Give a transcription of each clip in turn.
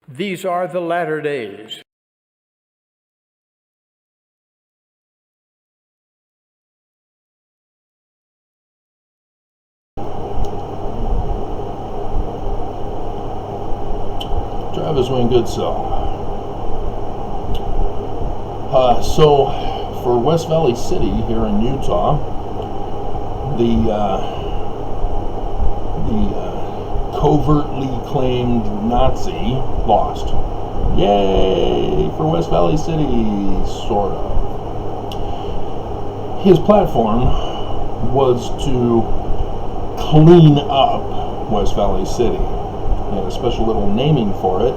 These are the latter days. Travis Wayne Goodsell. So, for West Valley City here in Utah, the covertly claimed Nazi lost. Yay for West Valley City, sort of. His platform was to clean up West Valley City. He had a special little naming for it,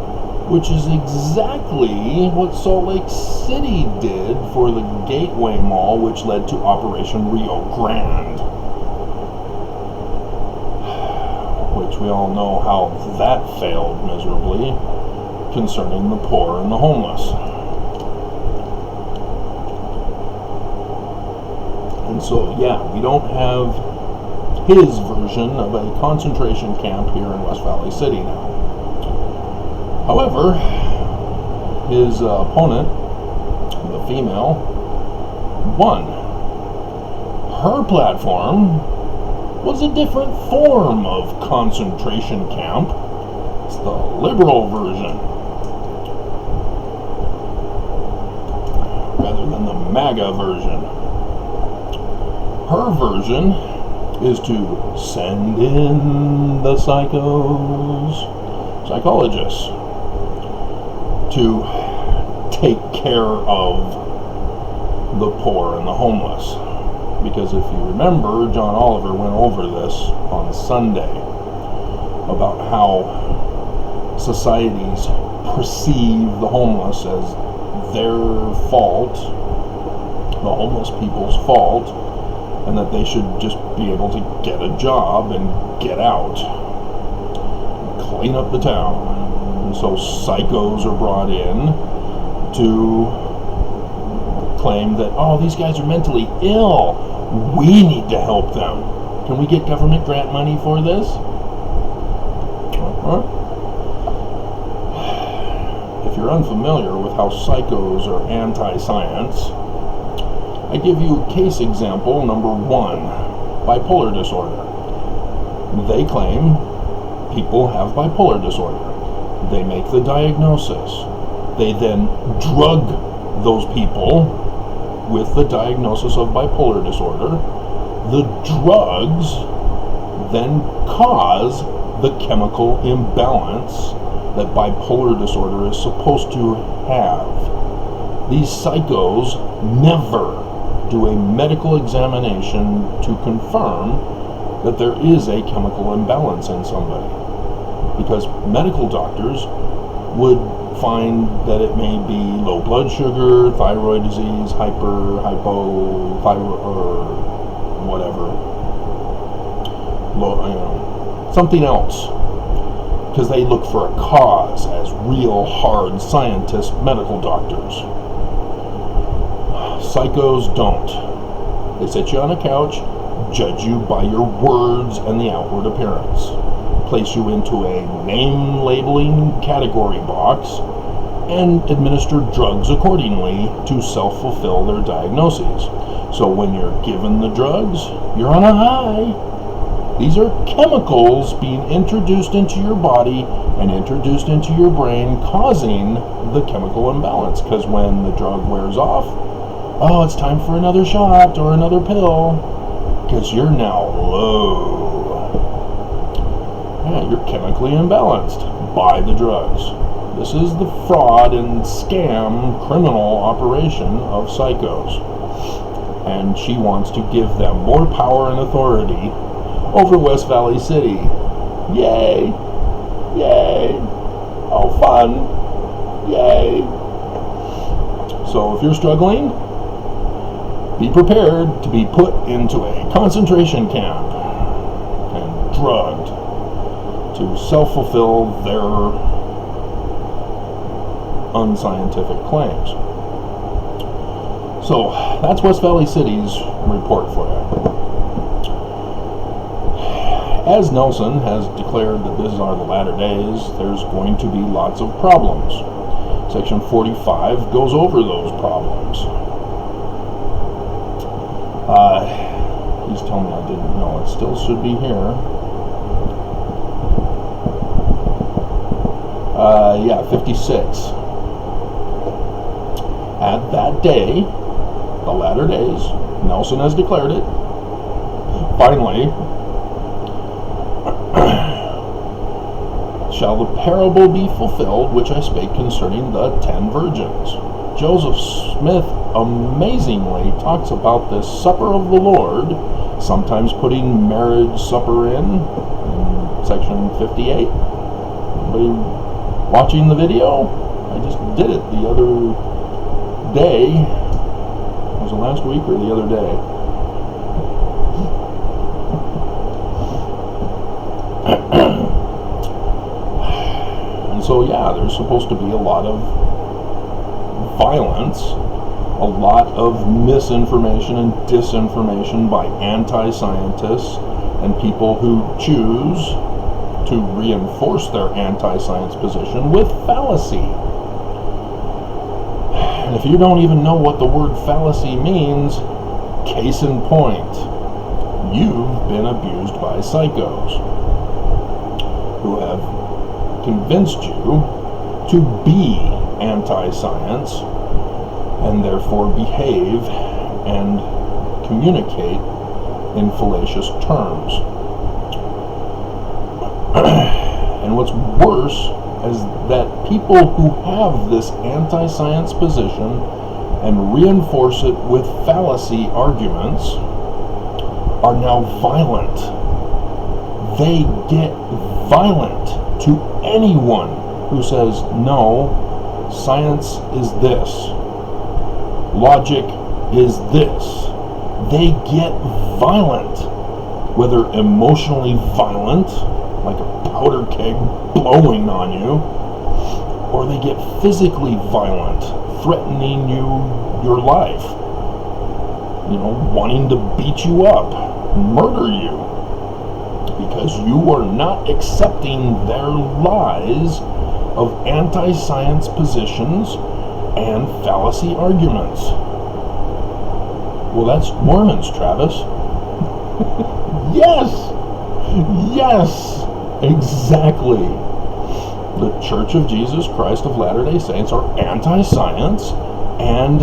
which is exactly what Salt Lake City did for the Gateway Mall, which led to Operation Rio Grande. Which we all know how that failed miserably concerning the poor and the homeless. And so, yeah, we don't have his version of a concentration camp here in West Valley City now. However, his opponent, the female, won. Her platform was a different form of concentration camp. It's the liberal version, rather than the MAGA version. Her version is to send in the psychologists, to take care of the poor and the homeless. Because if you remember, John Oliver went over this on Sunday about how societies perceive the homeless as their fault, the homeless people's fault, and that they should just be able to get a job and get out, clean up the town. And so psychos are brought in to claim that, oh, these guys are mentally ill. We need to help them. Can we get government grant money for this? If you're unfamiliar with how psychos are anti-science, I give you case example number 1, bipolar disorder. They claim people have bipolar disorder. They make the diagnosis. They then drug those people with the diagnosis of bipolar disorder. The drugs then cause the chemical imbalance that bipolar disorder is supposed to have. These psychos never do a medical examination to confirm that there is a chemical imbalance in somebody, because medical doctors would find that it may be low blood sugar, thyroid disease, hypothyroid, or whatever, something else, because they look for a cause as real hard scientist medical doctors. Psychos don't. They sit you on a couch, judge you by your words and the outward appearance, place you into a name labeling category box, and administer drugs accordingly to self-fulfill their diagnoses. So when you're given the drugs, you're on a high. These are chemicals being introduced into your body and introduced into your brain, causing the chemical imbalance. Because when the drug wears off, oh, it's time for another shot or another pill, because you're now low. Yeah, you're chemically imbalanced by the drugs. This is the fraud and scam criminal operation of psychos. And she wants to give them more power and authority over West Valley City. Yay! Yay! Oh, fun! Yay! So if you're struggling, be prepared to be put into a concentration camp and drugged to self-fulfill their unscientific claims. So that's West Valley City's report for you. As Nelson has declared that these are the latter days, there's going to be lots of problems. Section 45 goes over those problems. Please tell me I didn't know. It still should be here. Yeah, 56. At that day, the latter days, Nelson has declared it. Finally, shall the parable be fulfilled which I spake concerning the 10 virgins. Joseph Smith amazingly talks about this supper of the Lord, sometimes putting marriage supper in section 58. Anybody watching the video? I just did it the other day. Was it last week or the other day? And so yeah, there's supposed to be a lot of violence, a lot of misinformation and disinformation by anti-scientists and people who choose to reinforce their anti-science position with fallacy. And if you don't even know what the word fallacy means, case in point, you've been abused by psychos who have convinced you to be anti-science and therefore behave and communicate in fallacious terms. And what's worse is that people who have this anti-science position and reinforce it with fallacy arguments are now violent. They get violent to anyone who says, no, science is this, logic is this. They get violent, whether emotionally violent, like a powder keg blowing on you, or they get physically violent, threatening your life, wanting to beat you up, murder you, because you are not accepting their lies of anti-science positions and fallacy arguments. Well, that's Mormons, Travis. Yes, exactly. The Church of Jesus Christ of Latter-day Saints are anti-science and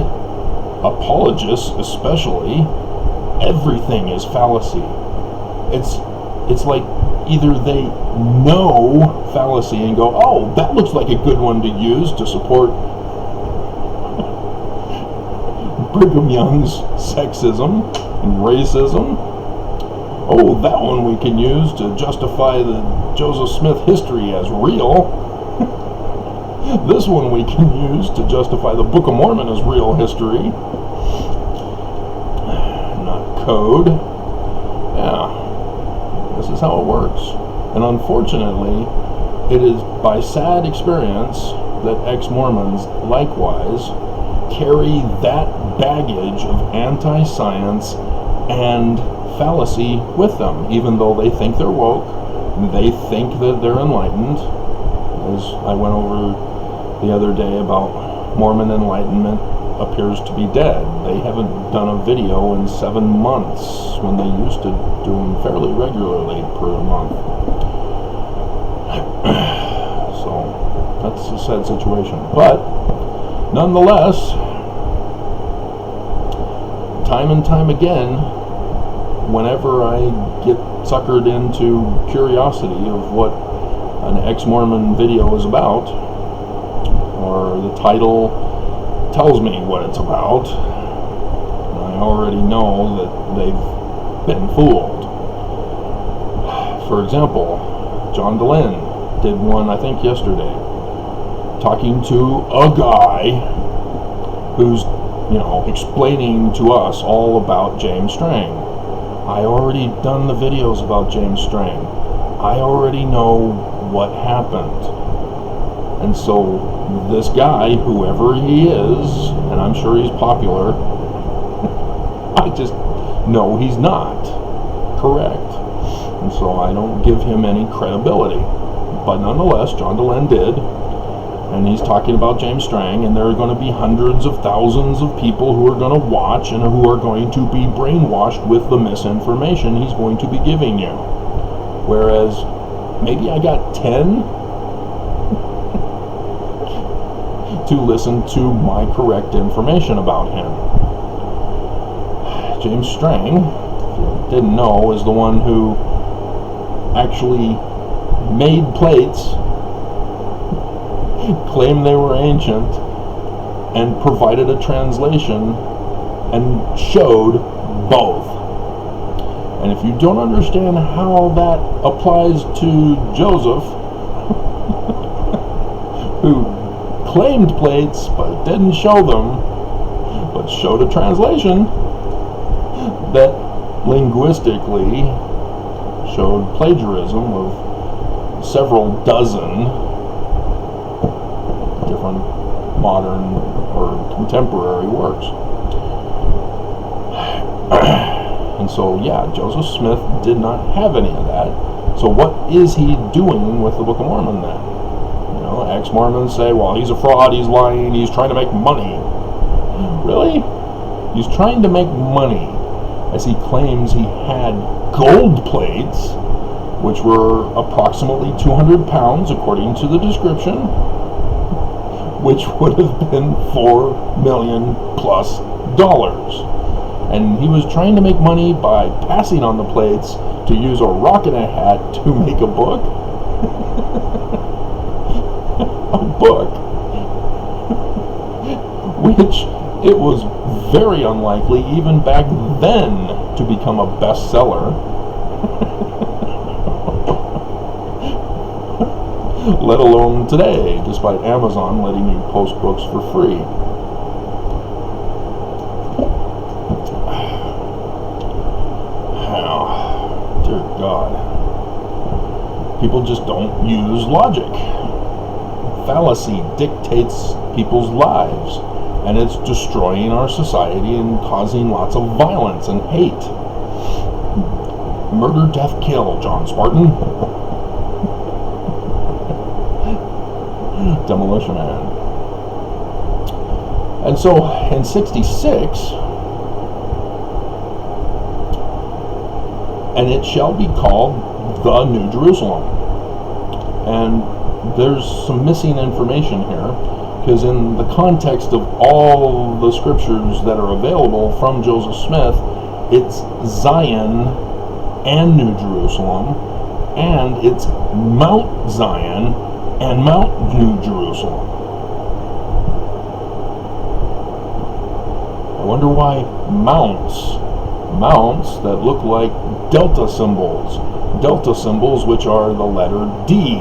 apologists, especially. Everything is fallacy. It's like either they know fallacy and go, oh, that looks like a good one to use to support Brigham Young's sexism and racism. Oh, that one we can use to justify the Joseph Smith history as real. This one we can use to justify the Book of Mormon as real history. Not code. Yeah. This is how it works. And unfortunately, it is by sad experience that ex-Mormons likewise carry that baggage of anti-science and fallacy with them, even though they think they're woke, they think that they're enlightened. As I went over the other day about Mormon enlightenment appears to be dead. They haven't done a video in 7 months when they used to do them fairly regularly per month. So that's a sad situation. But nonetheless, time and time again, whenever I get suckered into curiosity of what an ex-Mormon video is about, or the title tells me what it's about, I already know that they've been fooled. For example, John Dehlin did one, I think yesterday, talking to a guy who's, explaining to us all about James Strang. I already done the videos about James Strang. I already know what happened. And so this guy, whoever he is, and I'm sure he's popular, I just know he's not correct. And so I don't give him any credibility. But nonetheless, John Dehlin did. And he's talking about James Strang, and there are going to be hundreds of thousands of people who are going to watch and who are going to be brainwashed with the misinformation he's going to be giving you. Whereas maybe I got 10 to listen to my correct information about him. James Strang, if you didn't know, is the one who actually made plates, claimed they were ancient, and provided a translation and showed both. And if you don't understand how that applies to Joseph, who claimed plates but didn't show them, but showed a translation that linguistically showed plagiarism of several dozen different modern or contemporary works. And so, yeah, Joseph Smith did not have any of that. So what is he doing with the Book of Mormon then? You know, ex-Mormons say, well, he's a fraud, he's lying, he's trying to make money. Really? He's trying to make money, as he claims he had gold plates, which were approximately 200 pounds, according to the description, which would have been $4 million plus. And he was trying to make money by passing on the plates to use a rock and a hat to make a book. A book. Which it was very unlikely even back then to become a bestseller. Let alone today, despite Amazon letting you post books for free. Dear God. People just don't use logic. Fallacy dictates people's lives, and it's destroying our society and causing lots of violence and hate. Murder, death, kill, John Spartan. Demolition Man. And so in 66, and it shall be called the New Jerusalem. And there's some missing information here, because in the context of all the scriptures that are available from Joseph Smith, it's Zion and New Jerusalem, and it's Mount Zion and Mount New Jerusalem. I wonder why mounts that look like delta symbols which are the letter D,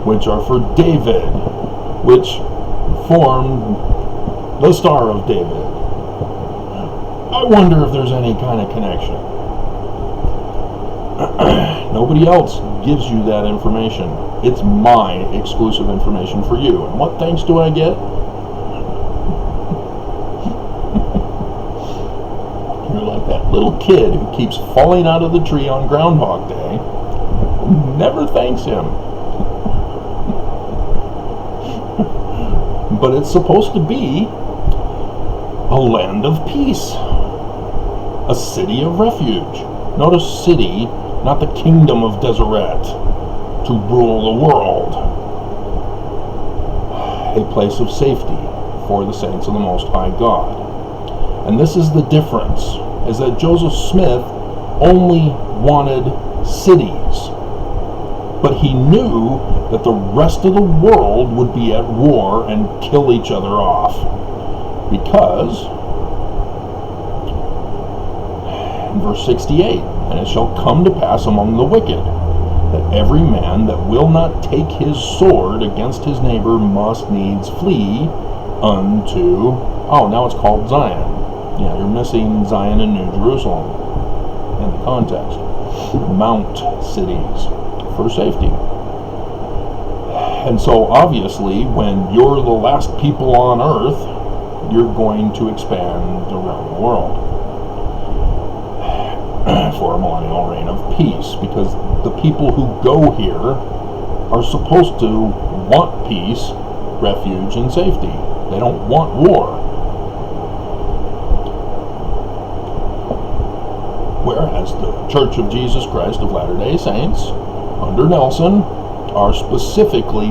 which are for David, which formed the Star of David. I wonder if there's any kind of connection. Nobody else gives you that information. It's my exclusive information for you. And what thanks do I get? You're like that little kid who keeps falling out of the tree on Groundhog Day. Never thanks him. But it's supposed to be a land of peace. A city of refuge. Notice city, not the kingdom of Deseret, to rule the world. A place of safety for the saints of the Most High God. And this is the difference, is that Joseph Smith only wanted cities. But he knew that the rest of the world would be at war and kill each other off. Because, in verse 68, and it shall come to pass among the wicked, that every man that will not take his sword against his neighbor must needs flee unto, oh, now it's called Zion. Yeah, you're missing Zion and New Jerusalem in the context. Mount cities for safety. And so obviously when you're the last people on earth, you're going to expand around the world. for a millennial reign of peace, because the people who go here are supposed to want peace, refuge, and safety. They don't want war. Whereas the Church of Jesus Christ of Latter-day Saints, under Nelson, are specifically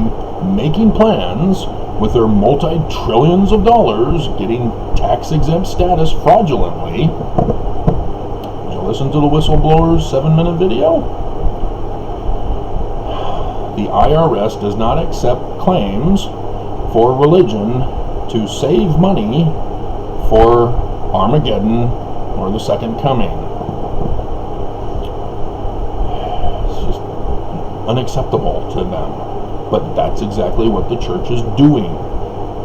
making plans with their multi-trillions of dollars, getting tax-exempt status fraudulently. Did you listen to the whistleblower's 7-minute video? The IRS does not accept claims for religion to save money for Armageddon or the Second Coming. It's just unacceptable to them. But that's exactly what the church is doing.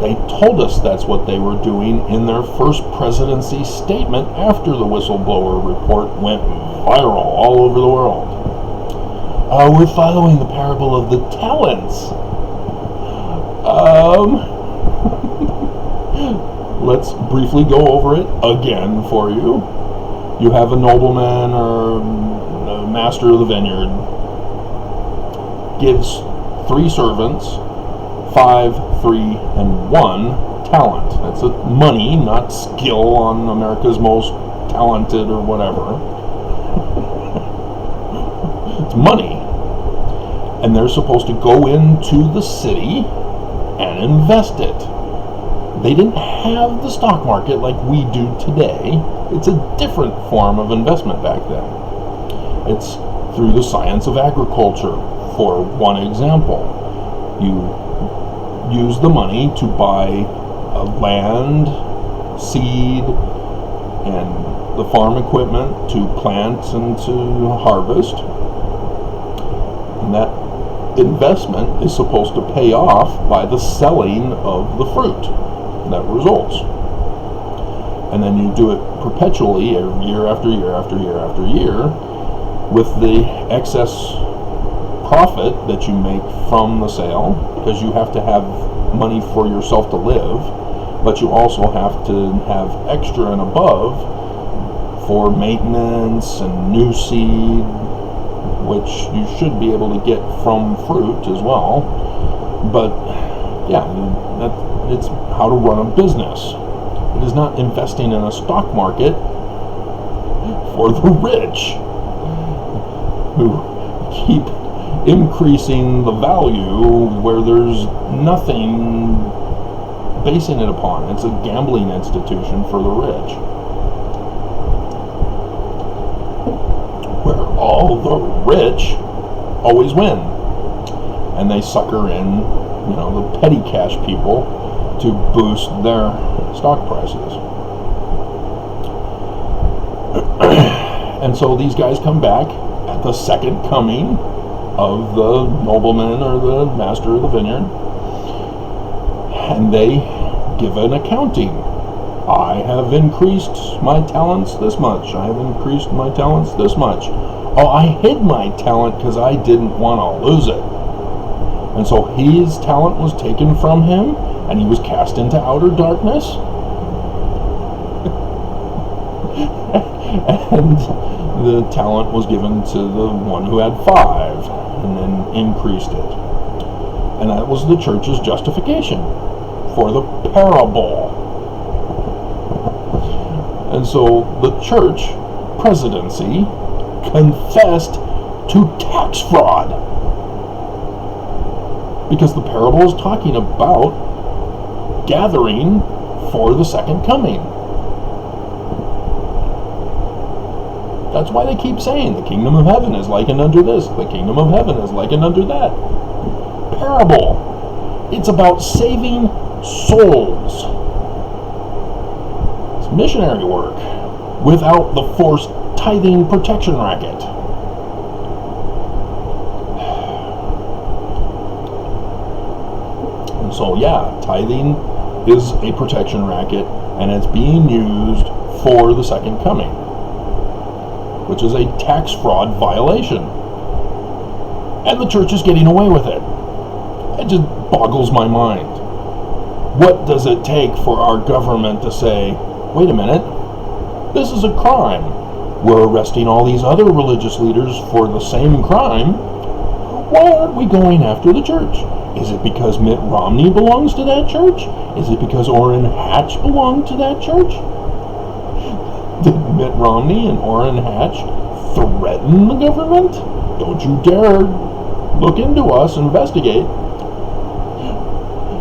They told us that's what they were doing in their first presidency statement after the whistleblower report went viral all over the world. We're following the parable of the talents. Let's briefly go over it again for you. You have a nobleman or a master of the vineyard, gives 3 servants 5, 3, and 1 talent. That's money, not skill on America's Most Talented or whatever. It's money. And they're supposed to go into the city and invest it. They didn't have the stock market like we do today. It's a different form of investment back then. It's through the science of agriculture, for one example. You use the money to buy land, seed, and the farm equipment to plant and to harvest. And that investment is supposed to pay off by the selling of the fruit that results. And then you do it perpetually, year after year after year after year, with the excess profit that you make from the sale, because you have to have money for yourself to live, but you also have to have extra and above for maintenance and new seed, which you should be able to get from fruit as well. But yeah, it's how to run a business. It is not investing in a stock market for the rich who keep increasing the value where there's nothing basing it upon. It's a gambling institution for the rich, where all the rich always win, and they sucker in, the petty cash people to boost their stock prices. And so these guys come back at the second coming of the nobleman or the master of the vineyard, and they give an accounting. I have increased my talents this much. I have increased my talents this much. Oh, I hid my talent because I didn't want to lose it. And so his talent was taken from him, and he was cast into outer darkness. And the talent was given to the one who had 5, and then increased it. And that was the church's justification for the parable. And so the church presidency confessed to tax fraud, because the parable is talking about gathering for the second coming. That's why they keep saying the kingdom of heaven is likened unto this, the kingdom of heaven is likened unto that. Parable. It's about saving souls. It's missionary work without the forced tithing protection racket. And so yeah, tithing is a protection racket, and it's being used for the second coming, which is a tax fraud violation. And the church is getting away with it. It just boggles my mind. What does it take for our government to say, wait a minute, this is a crime. we're arresting all these other religious leaders for the same crime, why aren't we going after the church? Is it because Mitt Romney belongs to that church? Is it because Orrin Hatch belonged to that church? Did Mitt Romney and Orrin Hatch threaten the government? Don't you dare look into us, investigate.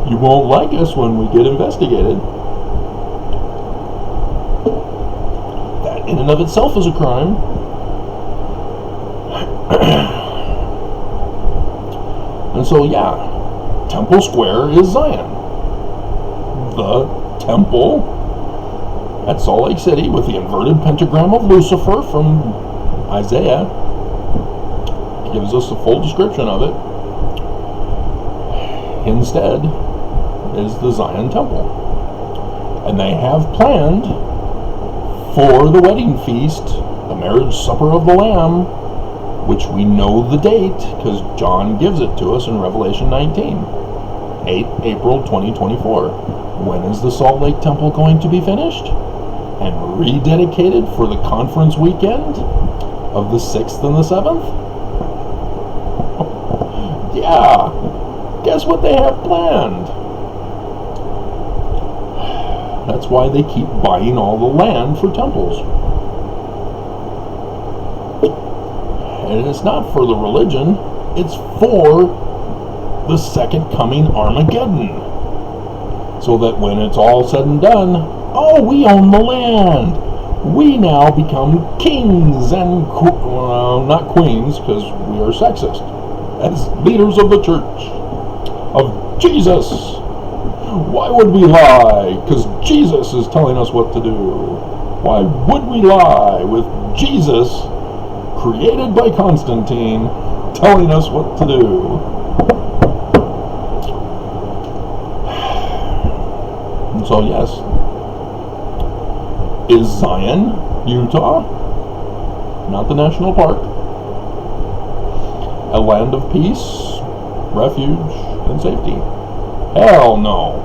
You won't like us when we get investigated. That in and of itself is a crime. And so, yeah, Temple Square is Zion. The temple at Salt Lake City with the inverted pentagram of Lucifer from Isaiah gives us a full description of it. Instead is the Zion Temple. And they have planned for the wedding feast, the marriage supper of the Lamb, which we know the date because John gives it to us in Revelation 19, 8 April 2024. When is the Salt Lake Temple going to be finished and rededicated for the conference weekend of the 6th and the 7th? Yeah, guess what they have planned? That's why they keep buying all the land for temples. And it's not for the religion, it's for the second coming Armageddon. So that when it's all said and done, oh, we own the land. We now become kings and, not queens, because we are sexist, as leaders of the church of Jesus. Why would we lie? Because Jesus is telling us what to do. Why would we lie with Jesus, created by Constantine, telling us what to do? And so, yes, is Zion, Utah, not the national park, a land of peace, refuge, and safety? Hell no.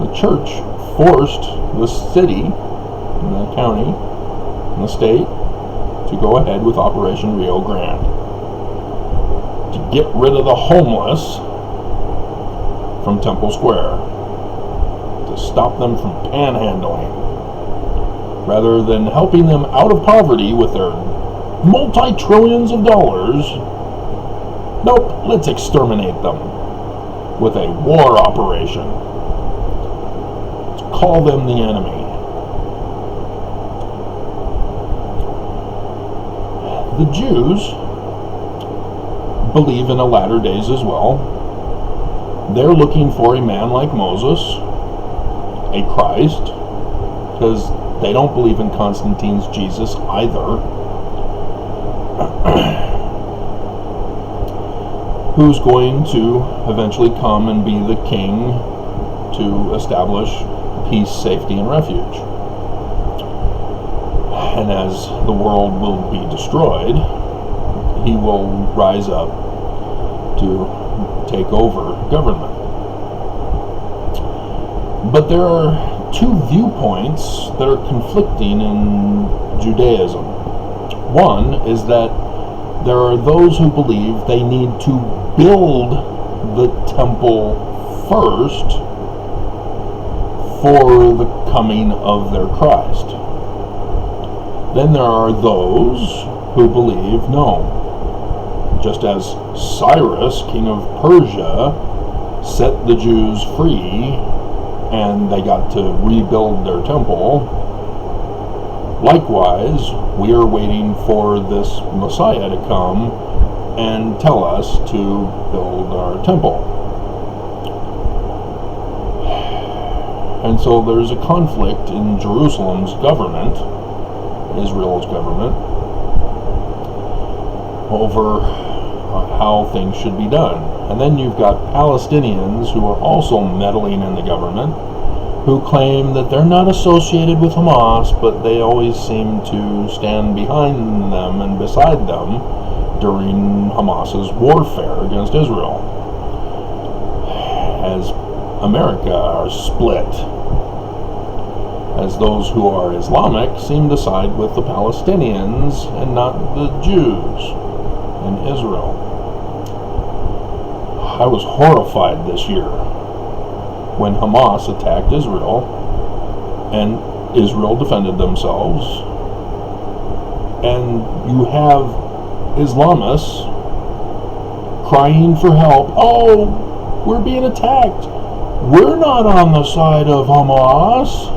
The church forced the city, and the county, and the state to go ahead with Operation Rio Grande to get rid of the homeless from Temple Square, to stop them from panhandling, rather than helping them out of poverty with their multi-trillions of dollars. Nope, let's exterminate them with a war operation. Let's call them the enemy. The Jews believe in a latter days as well. They're looking for a man like Moses, a Christ, because they don't believe in Constantine's Jesus either, who's going to eventually come and be the king to establish peace, safety, and refuge. And as the world will be destroyed, he will rise up to take over government. But there are two viewpoints that are conflicting in Judaism. One is that there are those who believe they need to build the temple first for the coming of their Christ. Then there are those who believe, no, just as Cyrus, king of Persia, set the Jews free and they got to rebuild their temple, likewise, we are waiting for this Messiah to come and tell us to build our temple. And so there's a conflict in Jerusalem's government, Israel's government, over how things should be done. And then you've got Palestinians who are also meddling in the government, who claim that they're not associated with Hamas, but they always seem to stand behind them and beside them during Hamas's warfare against Israel, as America are split. as those who are Islamic seem to side with the Palestinians and not the Jews in Israel. I was horrified this year when Hamas attacked Israel and Israel defended themselves, and you have Islamists crying for help. Oh, we're being attacked. We're not on the side of Hamas,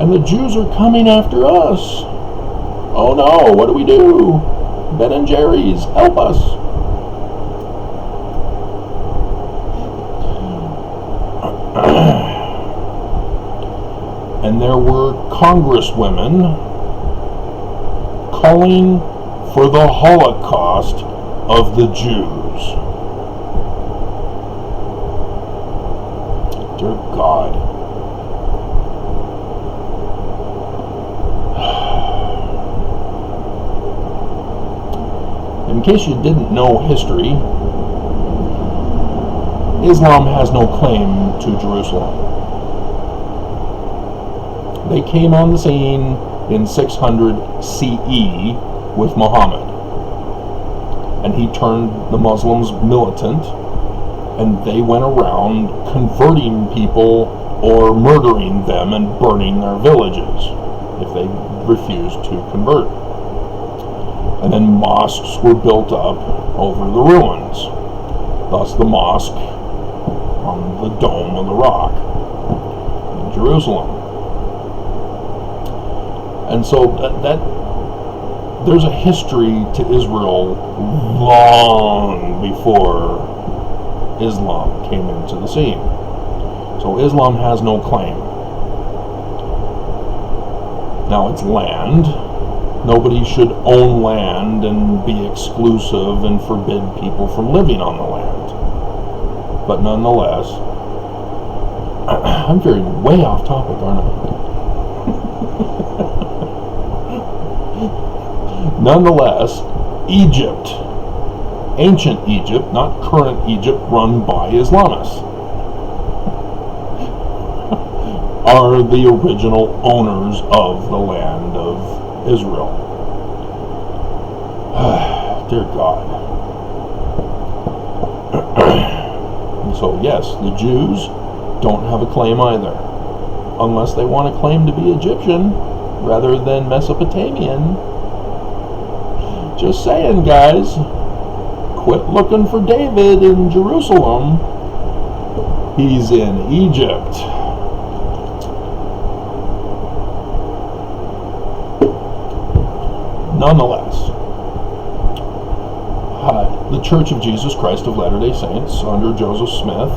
and the Jews are coming after us. Oh no, what do we do? Ben and Jerry's, help us. And there were congresswomen calling for the Holocaust of the Jews. Dear God. In case you didn't know history, Islam has no claim to Jerusalem. They came on the scene in 600 CE with Muhammad, and he turned the Muslims militant, and they went around converting people or murdering them and burning their villages if they refused to convert. And then mosques were built up over the ruins, thus the mosque on the Dome of the Rock in Jerusalem. And so that there's a history to Israel long before Islam came into the scene. So Islam has no claim. Now it's land. Nobody should own land and be exclusive and forbid people from living on the land. But nonetheless, I'm veering way off topic, aren't I? Nonetheless, Egypt, ancient Egypt, not current Egypt run by Islamists, are the original owners of the land of Israel. Dear God. So yes, the Jews don't have a claim either, unless they want to claim to be Egyptian rather than Mesopotamian. Just saying, guys, quit looking for David in Jerusalem. He's in Egypt. Nonetheless, the Church of Jesus Christ of Latter-day Saints under Joseph Smith.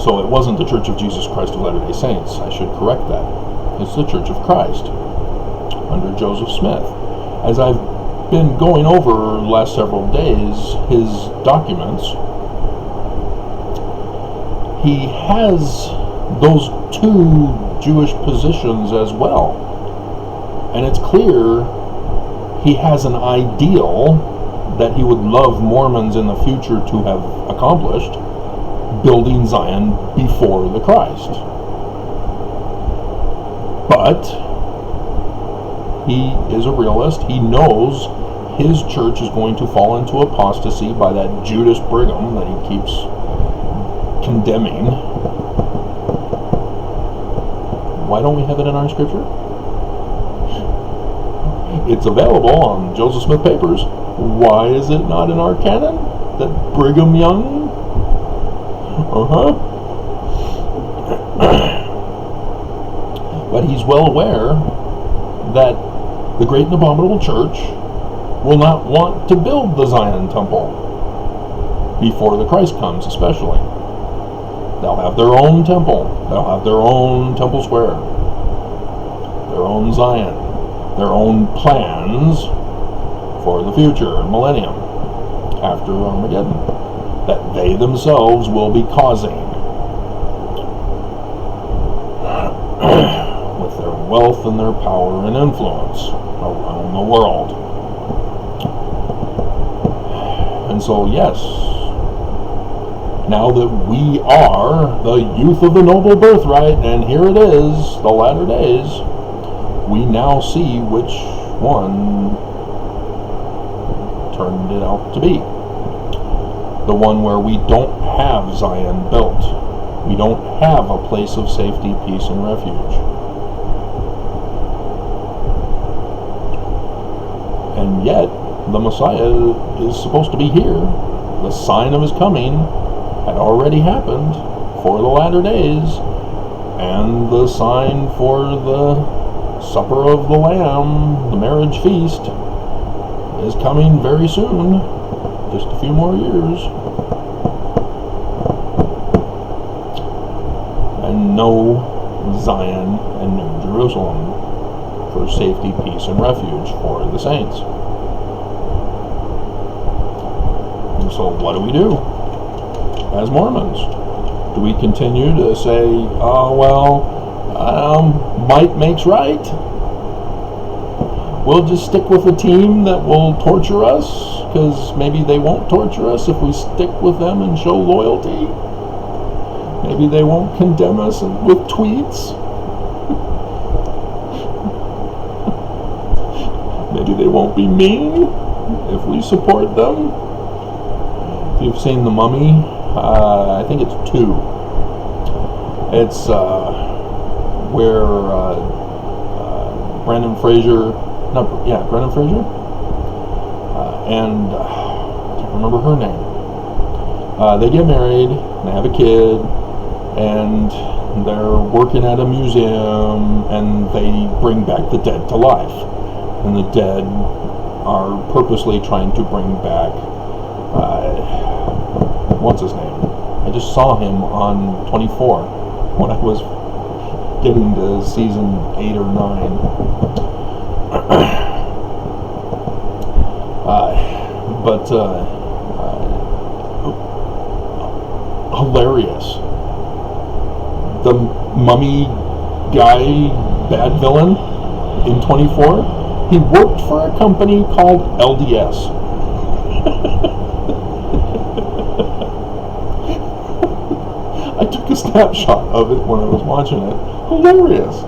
So it wasn't the Church of Jesus Christ of Latter-day Saints. I should correct that. It's the Church of Christ under Joseph Smith. As I've been going over the last several days his documents, he has those two Jewish positions as well. And it's clear he has an ideal that he would love Mormons in the future to have accomplished, building Zion before the Christ. But he is a realist. He knows his church is going to fall into apostasy by that Judas Brigham that he keeps condemning. Why don't we have it in our scripture? It's available on Joseph Smith Papers. Why is it not in our canon? That Brigham Young? But he's well aware that the great and abominable church will not want to build the Zion temple before the Christ comes, especially. They'll have their own temple. They'll have their own temple square, their own Zion, their own plans for the future millennium after Armageddon that they themselves will be causing with their wealth and their power and influence around the world. And so yes, Now that we are the youth of the noble birthright, and here it is, the latter days, we now see which one turned it out to be. The one where we don't have Zion built. We don't have a place of safety, peace, and refuge. And yet, the Messiah is supposed to be here. The sign of his coming had already happened for the latter days, and the sign for the supper of the Lamb, the marriage feast, is coming very soon. Just a few more years. And no Zion and New Jerusalem for safety, peace, and refuge for the saints. And so what do we do as Mormons? Do we continue to say, might makes right? We'll just stick with a team that will torture us, because maybe they won't torture us if we stick with them and show loyalty. Maybe they won't condemn us with tweets. Maybe they won't be mean if we support them. If you've seen The Mummy, I think it's 2. It's where Brendan Fraser, and I can't remember her name. They get married, and they have a kid, and they're working at a museum, and they bring back the dead to life. And the dead are purposely trying to bring back, what's his name? I just saw him on 24 when I was getting to season 8 or 9. Hilarious. The mummy guy, bad villain in 24, he worked for a company called LDS. I took a snapshot of it when I was watching it. Hilarious.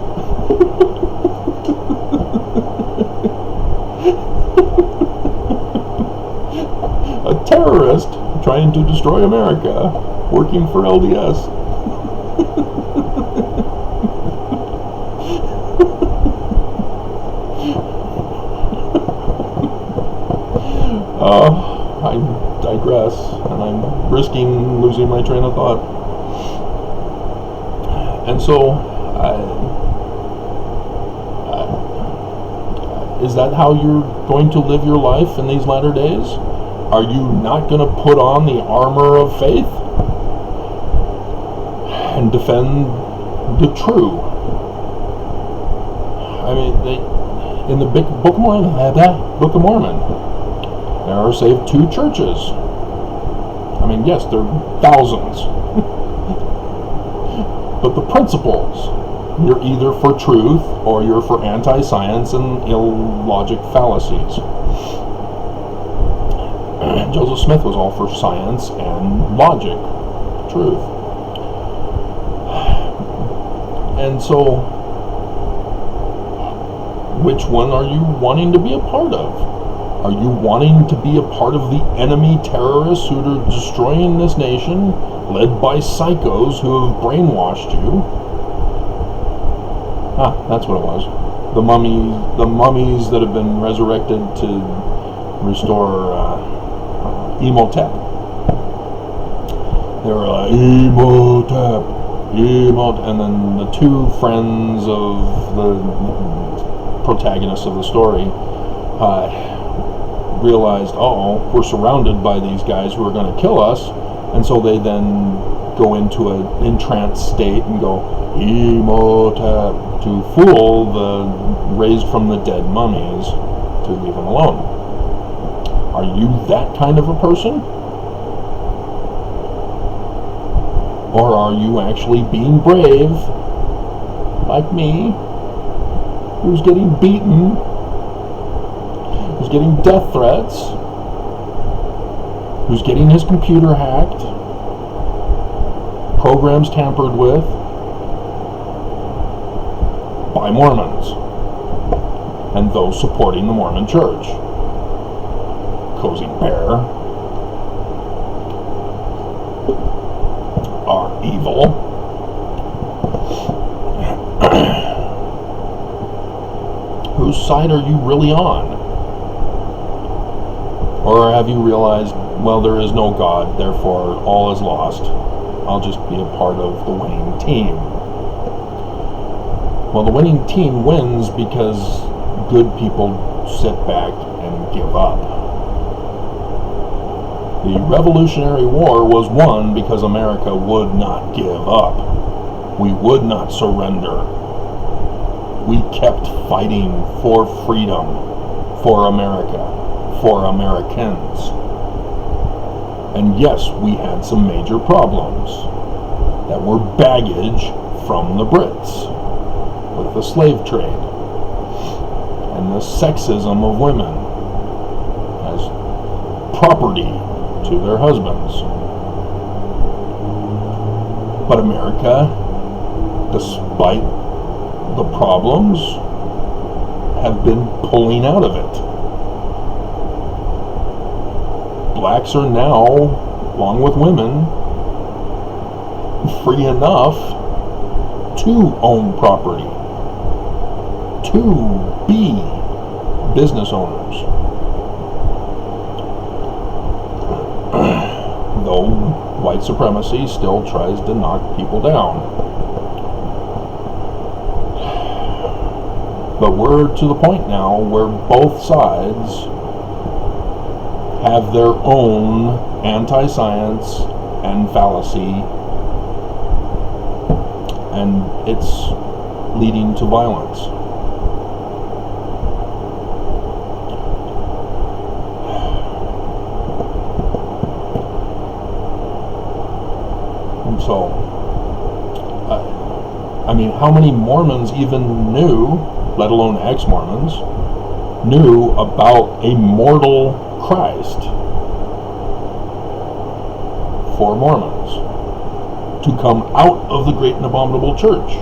A terrorist trying to destroy America, working for LDS. I digress, and I'm risking losing my train of thought. And so, is that how you're going to live your life in these latter days? Are you not going to put on the armor of faith and defend the true? I mean, in the Book of Mormon, there are saved 2 churches. I mean, yes, there are thousands. But the principles, you're either for truth or you're for anti-science and illogic fallacies. Joseph Smith was all for science and logic, truth. And so, which one are you wanting to be a part of? Are you wanting to be a part of the enemy terrorists who are destroying this nation, led by psychos who have brainwashed you? That's what it was. The mummies that have been resurrected to restore Imhotep. They were like, Imhotep, and then the 2 friends of the protagonists of the story realized, we're surrounded by these guys who are going to kill us, and so they then go into an entranced state and go, Imhotep, to fool the raised from the dead mummies to leave them alone. Are you that kind of a person? Or are you actually being brave, like me, who's getting beaten, who's getting death threats, who's getting his computer hacked, programs tampered with by Mormons and those supporting the Mormon Church. Cozy Bear are evil. Whose side are you really on? Or have you realized, well, there is no God, therefore all is lost. I'll just be a part of the winning team. Well, the winning team wins because good people sit back and give up. The Revolutionary War was won because America would not give up. We would not surrender. We kept fighting for freedom, for America, for Americans. And yes, we had some major problems that were baggage from the Brits with the slave trade and the sexism of women as property to their husbands. But America, despite the problems, have been pulling out of it. Blacks are now, along with women, free enough to own property, to be business owners. Though white supremacy still tries to knock people down. But we're to the point now where both sides have their own anti-science and fallacy, and it's leading to violence. And so, I mean, how many Mormons even knew, let alone ex-Mormons, knew about a mortal Christ for Mormons to come out of the great and abominable church,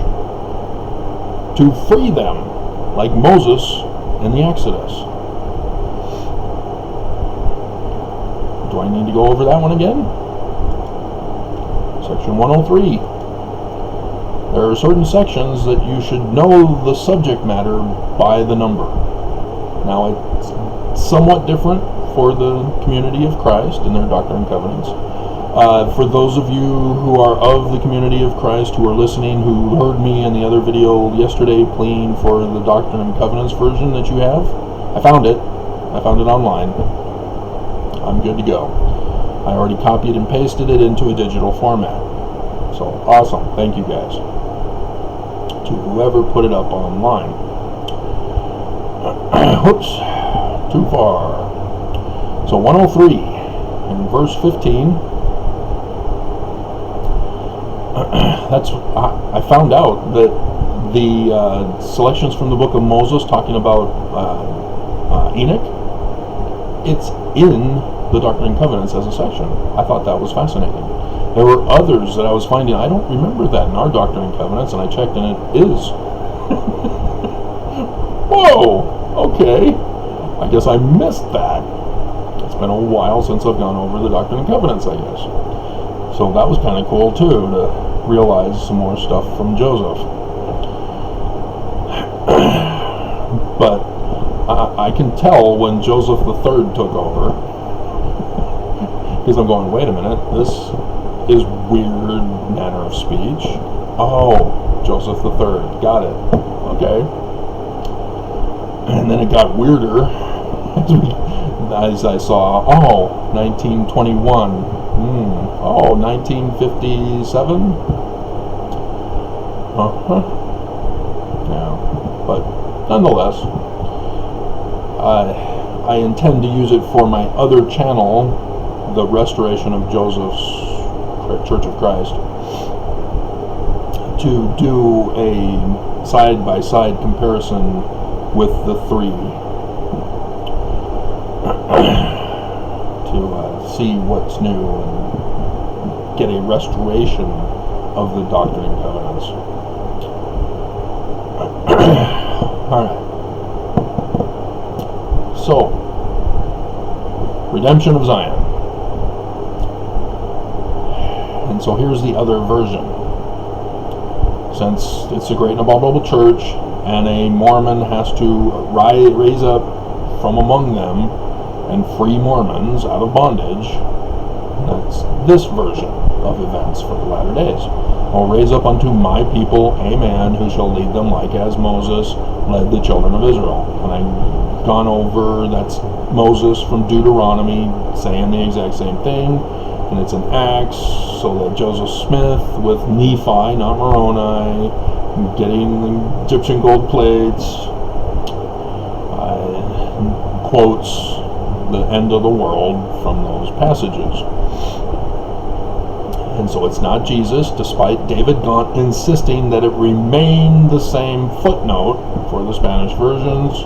to free them like Moses in the Exodus? Do I need to go over that one again? Section 103. There are certain sections that you should know the subject matter by the number. Now, it's somewhat different for the community of Christ and their Doctrine and Covenants. For those of you who are of the community of Christ, who are listening, who heard me in the other video yesterday pleading for the Doctrine and Covenants version that you have, I found it. I found it online. I'm good to go. I already copied and pasted it into a digital format. So, awesome. Thank you guys. To whoever put it up online. Whoops. Too far. So 103 in verse 15. That's I found out that the selections from the book of Moses talking about Enoch, it's in the Doctrine and Covenants as a section. I thought that was fascinating. There were others that I was finding, I don't remember that in our Doctrine and Covenants, and I checked and it is. Whoa! Okay. I guess I missed that. It's been a while since I've gone over the Doctrine and Covenants, I guess. So that was kind of cool too, to realize some more stuff from Joseph. But I can tell when Joseph III took over, because I'm going, wait a minute, this is weird manner of speech. Oh, Joseph III, got it. Okay. And then it got weirder as I saw, 1921. Oh, 1957? Yeah, but nonetheless, I intend to use it for my other channel, the Restoration of Joseph's Church of Christ, to do a side-by-side comparison with the three, to see what's new and get a restoration of the Doctrine and Covenants. Alright. So, redemption of Zion. And so here's the other version. Since it's a great and abominable church, and a Mormon has to raise up from among them and free Mormons out of bondage, that's this version of events for the latter days. I'll raise up unto my people a man who shall lead them like as Moses led the children of Israel. And I've gone over, that's Moses from Deuteronomy saying the exact same thing, and it's in Acts, so that Joseph Smith with Nephi, not Moroni, getting the Egyptian gold plates, quotes the end of the world from those passages. And so it's not Jesus, despite David Gaunt insisting that it remain the same footnote for the Spanish versions.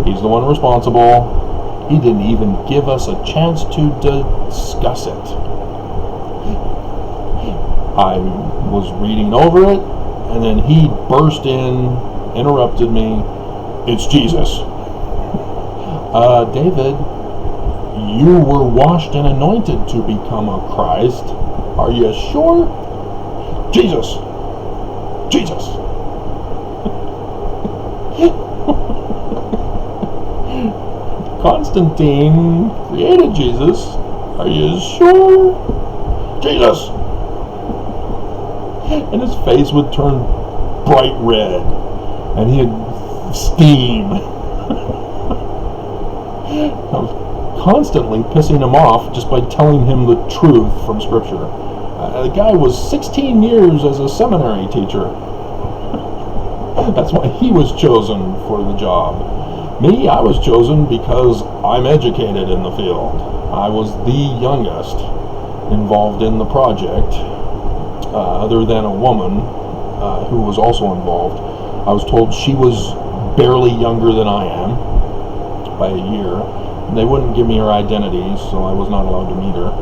He's the one responsible. He didn't even give us a chance to discuss it. I was reading over it, and then he burst in, interrupted me. It's Jesus. David, you were washed and anointed to become a Christ. Are you sure? Jesus. Jesus. Constantine created Jesus. Are you sure? Jesus. And his face would turn bright red, and he'd steam. I was constantly pissing him off just by telling him the truth from Scripture. The guy was 16 years as a seminary teacher. That's why he was chosen for the job. Me, I was chosen because I'm educated in the field. I was the youngest involved in the project, other than a woman who was also involved. I was told she was barely younger than I am by a year. They wouldn't give me her identity, so I was not allowed to meet her.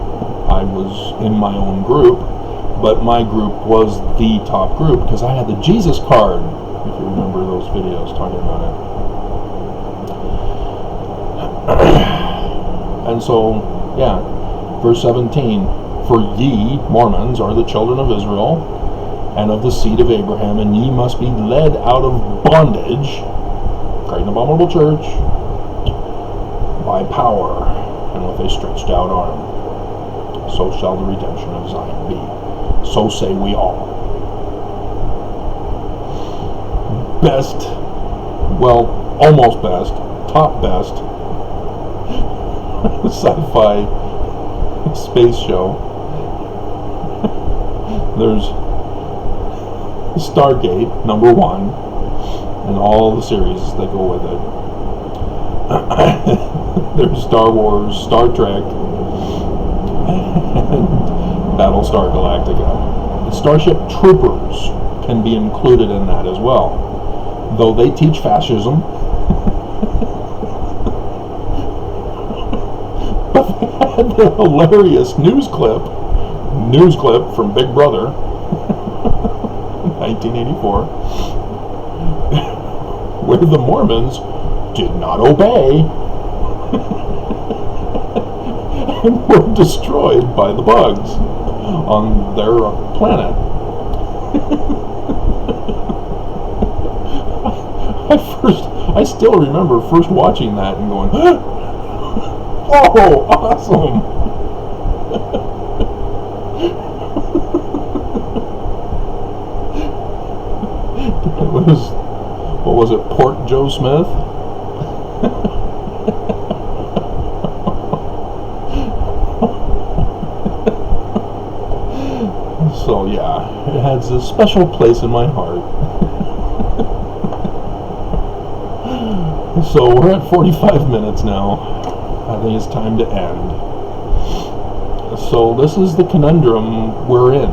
I was in my own group, but my group was the top group because I had the Jesus card, if you remember those videos talking about it. And so, yeah, verse 17, for ye, Mormons, are the children of Israel, and of the seed of Abraham, and ye must be led out of bondage, great and abominable church, by power, and with a stretched out arm. So shall the redemption of Zion be. So say we all. Best, well, almost best, top best, sci-fi space show. There's Stargate, #1, and all the series that go with it. There's Star Wars, Star Trek, and Battlestar Galactica. Starship Troopers can be included in that as well, though they teach fascism. But they had the hilarious news clip from Big Brother, 1984, where the Mormons did not obey and were destroyed by the bugs on their planet. I still remember first watching that and going, "Oh, awesome!" What was it, Port Joe Smith? So yeah, it has a special place in my heart. So we're at 45 minutes now. I think it's time to end. So this is the conundrum we're in.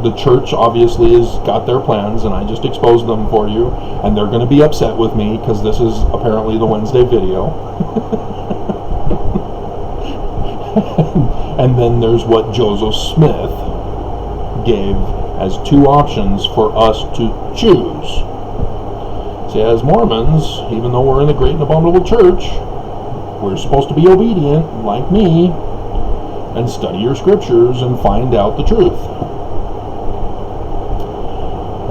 The church obviously has got their plans, and I just exposed them for you, and they're going to be upset with me because this is apparently the Wednesday video. And then there's what Joseph Smith gave as two options for us to choose. See, as Mormons, even though we're in the great and abominable church, we're supposed to be obedient, like me, and study your scriptures and find out the truth.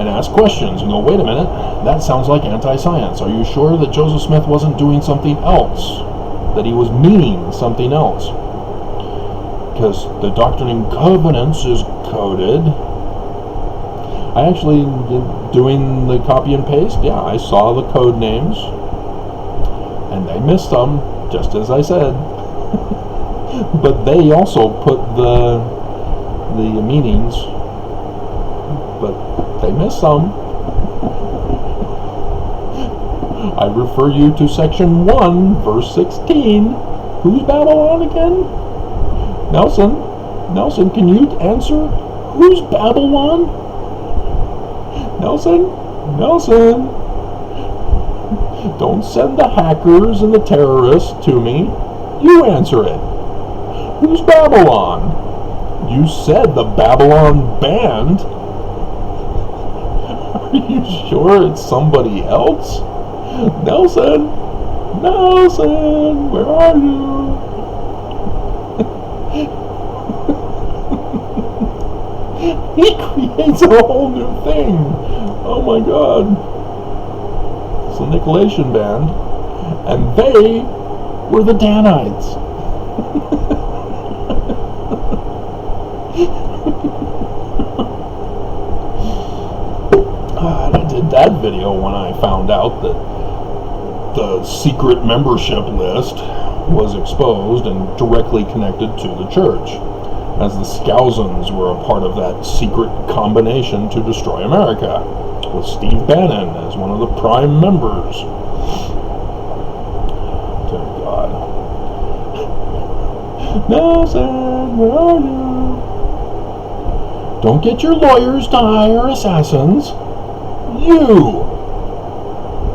And ask questions and go, wait a minute, that sounds like anti-science. Are you sure that Joseph Smith wasn't doing something else? That he was meaning something else? Because the Doctrine and Covenants is coded. I actually did doing the copy and paste. Yeah, I saw the code names, and they missed them, just as I said. But they also put the meanings, but they missed some. I refer you to section 1, verse 16. Who's Babylon again? Nelson, can you answer? Who's Babylon? Nelson, don't send the hackers and the terrorists to me. You answer it. Who's Babylon? You said the Babylon band. Are you sure it's somebody else? Nelson, where are you? He creates a whole new thing. Oh my God. It's a Nicolaitan band. And they were the Danites. I did that video when I found out that the secret membership list was exposed and directly connected to the church, as the Scousins were a part of that secret combination to destroy America, with Steve Bannon as one of the prime members. Dear God. Nelson, where are you? Don't get your lawyers to hire assassins.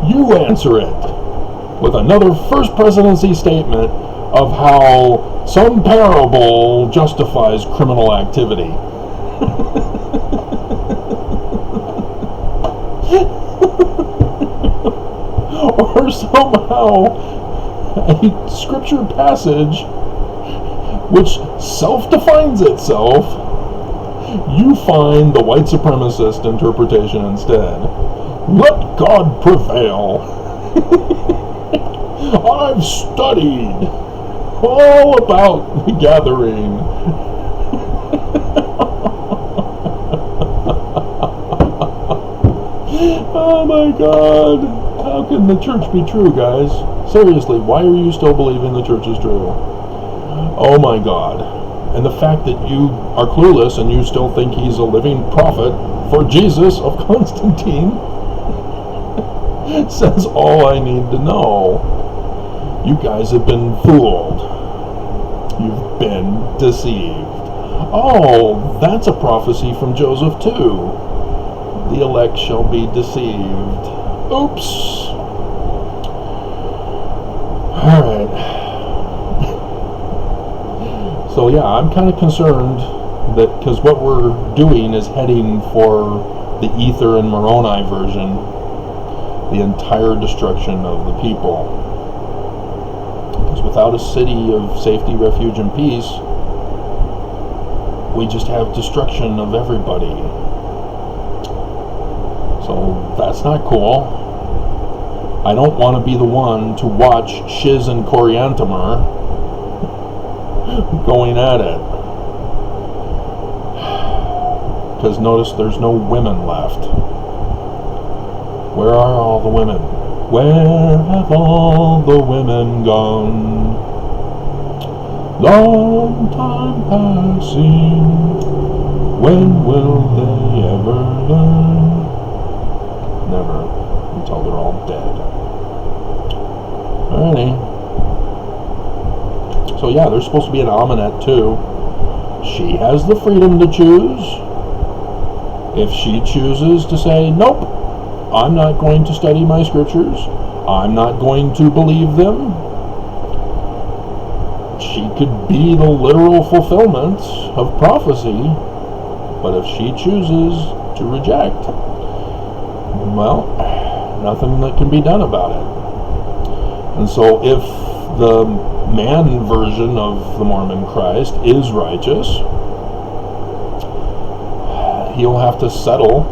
You answer it with another First Presidency statement of how some parable justifies criminal activity. Or somehow a scripture passage which self-defines itself, you find the white supremacist interpretation instead. Let God prevail. I've studied all about the gathering. Oh my God. How can the church be true, guys? Seriously, why are you still believing the church is true? Oh my God. And the fact that you are clueless and you still think he's a living prophet for Jesus of Constantine says all I need to know. You guys have been fooled. You've been deceived. Oh, that's a prophecy from Joseph too. The elect shall be deceived. Oops. Alright. So yeah, I'm kind of concerned that, because what we're doing is heading for the Ether and Moroni version, the entire destruction of the people. Because without a city of safety, refuge, and peace, we just have destruction of everybody. So that's not cool. I don't want to be the one to watch Shiz and Coriantumr going at it. Because notice there's no women left. Where are all the women? Where have all the women gone? Long time passing. When will they ever learn? Never, until they're all dead. Alrighty. So yeah, there's supposed to be an almanac too. She has the freedom to choose. If she chooses to say, nope, I'm not going to study my scriptures, I'm not going to believe them, she could be the literal fulfillment of prophecy But if she chooses to reject, well, nothing that can be done about it. And so if the man version of the Mormon Christ is righteous, he'll have to settle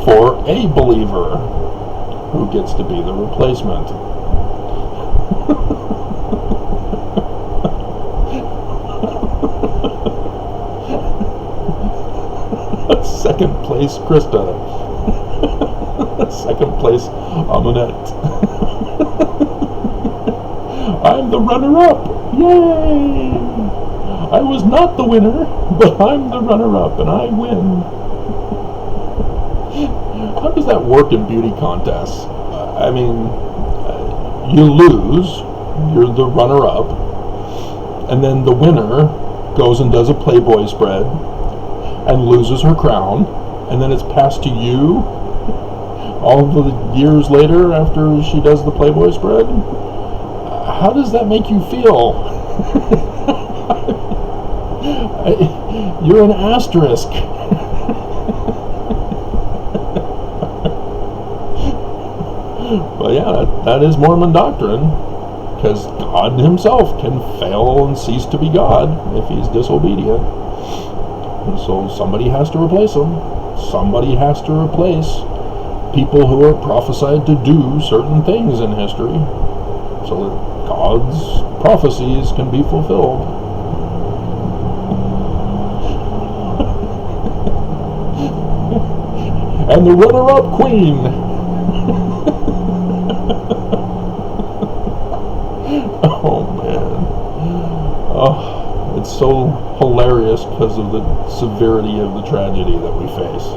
for a believer who gets to be the replacement. Second place Krista. Second place Amonette. I'm the runner-up. Yay! I was not the winner, but I'm the runner-up and I win. How does that work in beauty contests? I mean, you lose, you're the runner-up, and then the winner goes and does a Playboy spread and loses her crown, and then it's passed to you all the years later after she does the Playboy spread. How does that make you feel? You're an asterisk. But yeah, that is Mormon doctrine, because God himself can fail and cease to be God if he's disobedient. And so somebody has to replace him. Somebody has to replace people who are prophesied to do certain things in history so that God's prophecies can be fulfilled. And the runner-up queen. Oh man. Oh, it's so hilarious because of the severity of the tragedy that we face.